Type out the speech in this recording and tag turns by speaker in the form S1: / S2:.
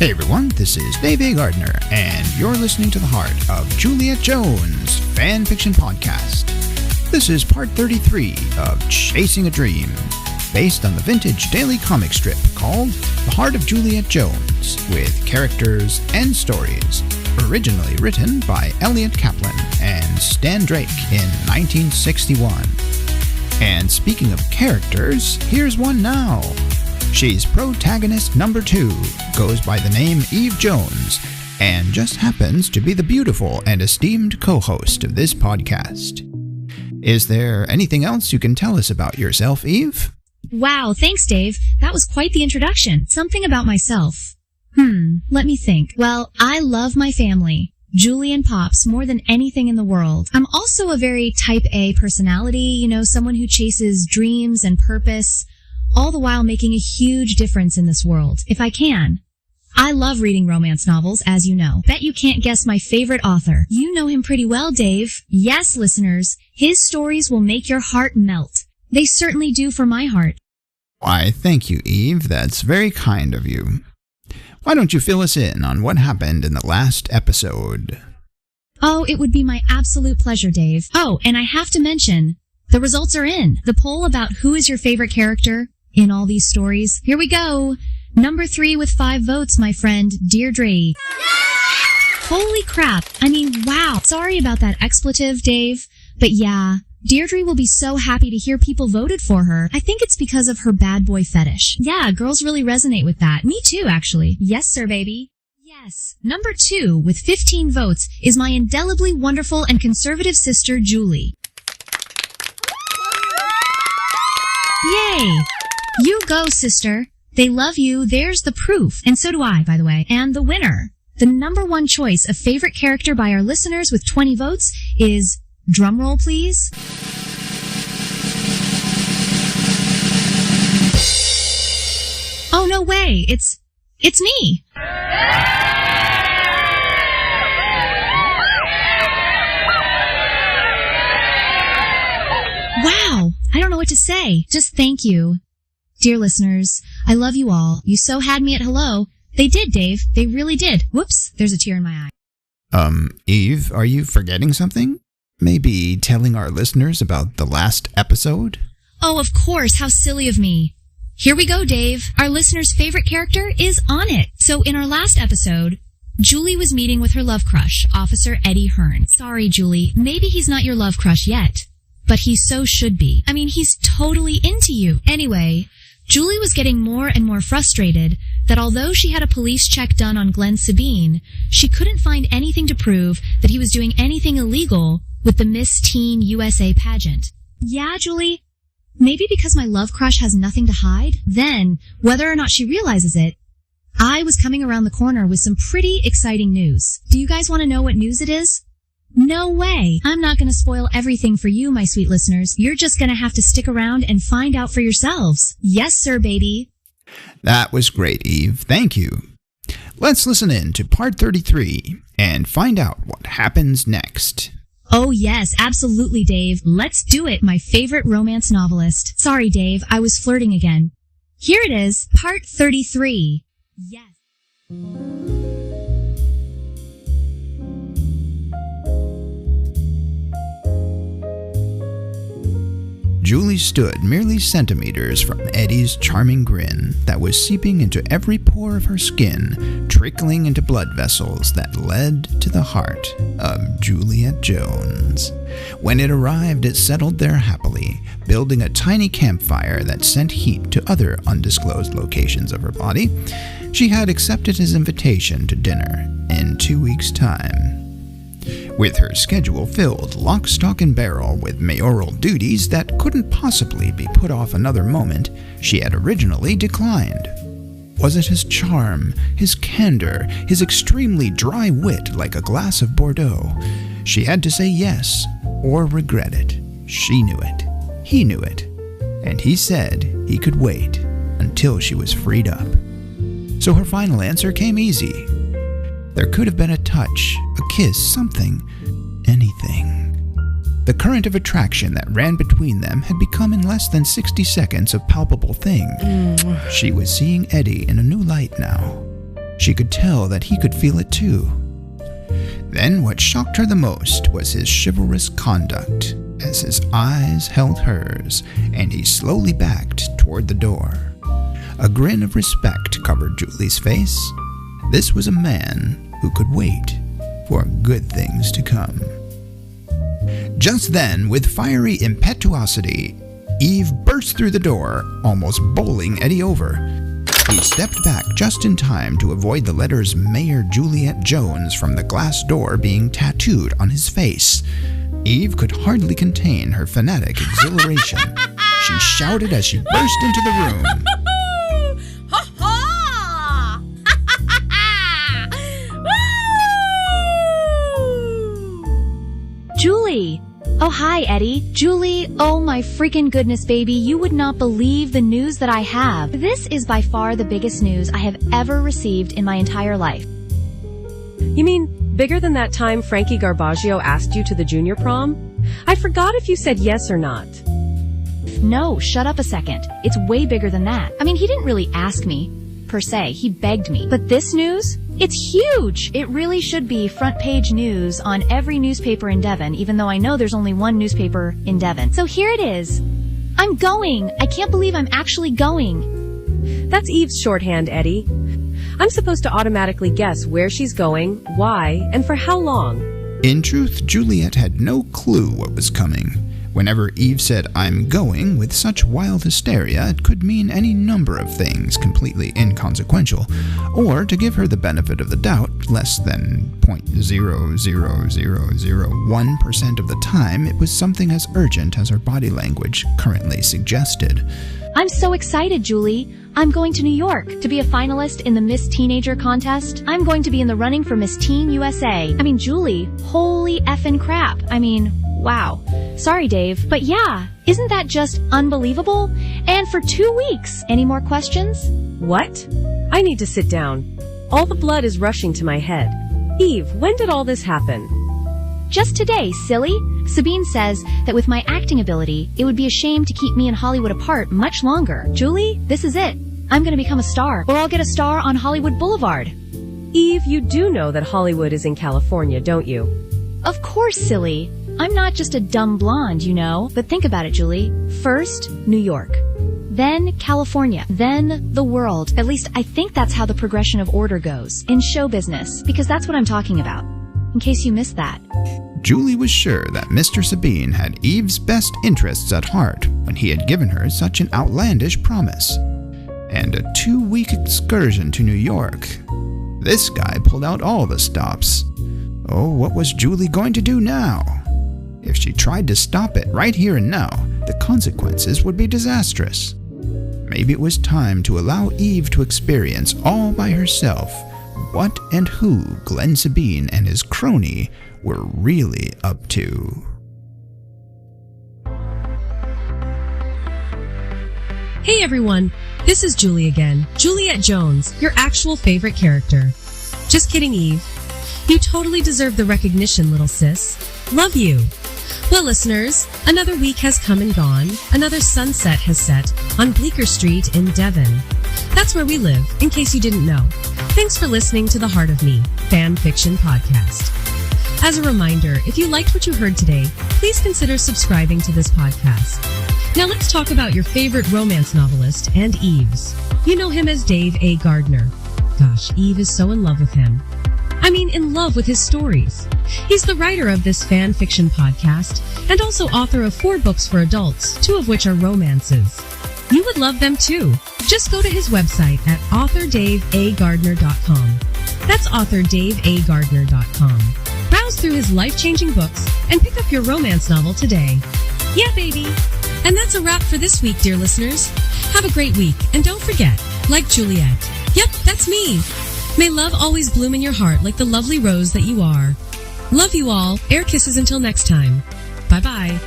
S1: Hey everyone, this is Dave A. Gardner, and you're listening to the Heart of Juliet Jones fan fiction podcast. This is part 33 of Chasing a Dream, based on the vintage daily comic strip called The Heart of Juliet Jones, with characters and stories originally written by Elliot Kaplan and Stan Drake in 1961. And speaking of characters, here's one now. She's protagonist number 2, goes by the name Eve Jones, and just happens to be the beautiful and esteemed co-host of this podcast. Is there anything else you can tell us about yourself, Eve?
S2: Wow, thanks, Dave. That was quite the introduction. Something about myself. Let me think. Well, I love my family, Julie and Pops, more than anything in the world. I'm also a very type A personality, someone who chases dreams and purpose, all the while making a huge difference in this world, if I can. I love reading romance novels, as you know. Bet you can't guess my favorite author. You know him pretty well, Dave. Yes, listeners, his stories will make your heart melt. They certainly do for my heart.
S1: Why, thank you, Eve. That's very kind of you. Why don't you fill us in on what happened in the last episode?
S2: Oh, it would be my absolute pleasure, Dave. Oh, and I have to mention, the results are in. The poll about who is your favorite character in all these stories. Here we go. Number 3 with 5 votes, my friend, Deirdre. Holy crap. Wow. Sorry about that expletive, Dave. But yeah, Deirdre will be so happy to hear people voted for her. I think it's because of her bad boy fetish. Yeah, girls really resonate with that. Me too, actually. Yes, sir, baby. Yes. Number 2 with 15 votes is my indelibly wonderful and conservative sister, Julie. Yay! You go, sister. They love you. There's the proof. And so do I, by the way. And the winner, the number 1 choice of favorite character by our listeners with 20 votes is, drumroll please, oh no way, it's me. Wow, I don't know what to say. Just thank you. Dear listeners, I love you all. You so had me at hello. They did, Dave. They really did. Whoops, there's a tear in my eye.
S1: Eve, are you forgetting something? Maybe telling our listeners about the last episode?
S2: Oh, of course. How silly of me. Here we go, Dave. Our listener's favorite character is on it. So in our last episode, Julie was meeting with her love crush, Officer Eddie Hearn. Sorry, Julie. Maybe he's not your love crush yet, but he so should be. He's totally into you. Anyway, Julie was getting more and more frustrated that although she had a police check done on Glenn Sabine, she couldn't find anything to prove that he was doing anything illegal with the Miss Teen USA pageant. Yeah, Julie, maybe because my love crush has nothing to hide? Then, whether or not she realizes it, I was coming around the corner with some pretty exciting news. Do you guys want to know what news it is? No way. I'm not going to spoil everything for you, my sweet listeners. You're just going to have to stick around and find out for yourselves. Yes, sir, baby.
S1: That was great, Eve. Thank you. Let's listen in to part 33 and find out what happens next.
S2: Oh yes, absolutely, Dave. Let's do it, my favorite romance novelist. Sorry, Dave, I was flirting again. Here it is, part 33. Yes.
S1: Julie stood merely centimeters from Eddie's charming grin that was seeping into every pore of her skin, trickling into blood vessels that led to the heart of Juliet Jones. When it arrived, it settled there happily, building a tiny campfire that sent heat to other undisclosed locations of her body. She had accepted his invitation to dinner in 2 weeks' time. With her schedule filled lock, stock, and barrel with mayoral duties that couldn't possibly be put off another moment, she had originally declined. Was it his charm, his candor, his extremely dry wit like a glass of Bordeaux? She had to say yes, or regret it. She knew it. He knew it. And he said he could wait until she was freed up. So her final answer came easy. There could have been a touch, a kiss, something, anything. The current of attraction that ran between them had become in less than 60 seconds a palpable thing. She was seeing Eddie in a new light now. She could tell that he could feel it too. Then what shocked her the most was his chivalrous conduct, as his eyes held hers, and he slowly backed toward the door. A grin of respect covered Julie's face. This was a man who could wait for good things to come. Just then, with fiery impetuosity, Eve burst through the door, almost bowling Eddie over. He stepped back just in time to avoid the letters Mayor Juliet Jones from the glass door being tattooed on his face. Eve could hardly contain her fanatic exhilaration. She shouted as she burst into the room.
S2: Julie! Oh, hi, Eddie. Julie, oh my freaking goodness, baby. You would not believe the news that I have. This is by far the biggest news I have ever received in my entire life.
S3: You mean bigger than that time Frankie Garbaggio asked you to the junior prom? I forgot if you said yes or not.
S2: No, shut up a second. It's way bigger than that. I mean, he didn't really ask me, per se. He begged me. But this news? It's huge! It really should be front page news on every newspaper in Devon, even though I know there's only one newspaper in Devon. So here it is. I'm going! I can't believe I'm actually going.
S3: That's Eve's shorthand, Eddie. I'm supposed to automatically guess where she's going, why, and for how long.
S1: In truth, Juliet had no clue what was coming. Whenever Eve said, "I'm going," with such wild hysteria, it could mean any number of things completely inconsequential, or, to give her the benefit of the doubt, less than 0.00001% of the time, it was something as urgent as her body language currently suggested.
S2: I'm so excited, Julie. I'm going to New York to be a finalist in the Miss Teenager contest. I'm going to be in the running for Miss Teen USA. I mean, Julie, holy effing crap. I mean, wow. Sorry, Dave. But yeah, isn't that just unbelievable? And for 2 weeks. Any more questions?
S3: What? I need to sit down. All the blood is rushing to my head. Eve, when did all this happen?
S2: Just today, silly. Sabine says that with my acting ability, it would be a shame to keep me and Hollywood apart much longer. Julie, this is it. I'm going to become a star, or I'll get a star on Hollywood Boulevard.
S3: Eve, you do know that Hollywood is in California, don't you?
S2: Of course, silly. I'm not just a dumb blonde, you know. But think about it, Julie. First, New York. Then California. Then the world. At least I think that's how the progression of order goes in show business, because that's what I'm talking about. In case you missed that.
S1: Julie was sure that Mr. Sabine had Eve's best interests at heart when he had given her such an outlandish promise. And a 2-week excursion to New York. This guy pulled out all the stops. Oh, what was Julie going to do now? If she tried to stop it right here and now, the consequences would be disastrous. Maybe it was time to allow Eve to experience all by herself what and who Glenn Sabine and his crony were really up to.
S3: Hey everyone, this is Julie again. Juliet Jones, your actual favorite character. Just kidding, Eve. You totally deserve the recognition, little sis. Love you. Well, listeners, another week has come and gone. Another sunset has set on Bleecker Street in Devon. That's where we live, in case you didn't know. Thanks for listening to The Heart of Me fan fiction podcast. As a reminder, if you liked what you heard today, please consider subscribing to this podcast. Now let's talk about your favorite romance novelist and Eve's. You know him as Dave A. Gardner. Gosh, Eve is so in love with him. I mean, in love with his stories. He's the writer of this fan fiction podcast and also author of 4 books for adults, 2 of which are romances. You would love them too. Just go to his website at authordaveagardner.com. That's authordaveagardner.com. Browse through his life-changing books and pick up your romance novel today. Yeah, baby! And that's a wrap for this week, dear listeners. Have a great week, and don't forget, like Juliet. Yep, that's me. May love always bloom in your heart like the lovely rose that you are. Love you all. Air kisses until next time. Bye-bye.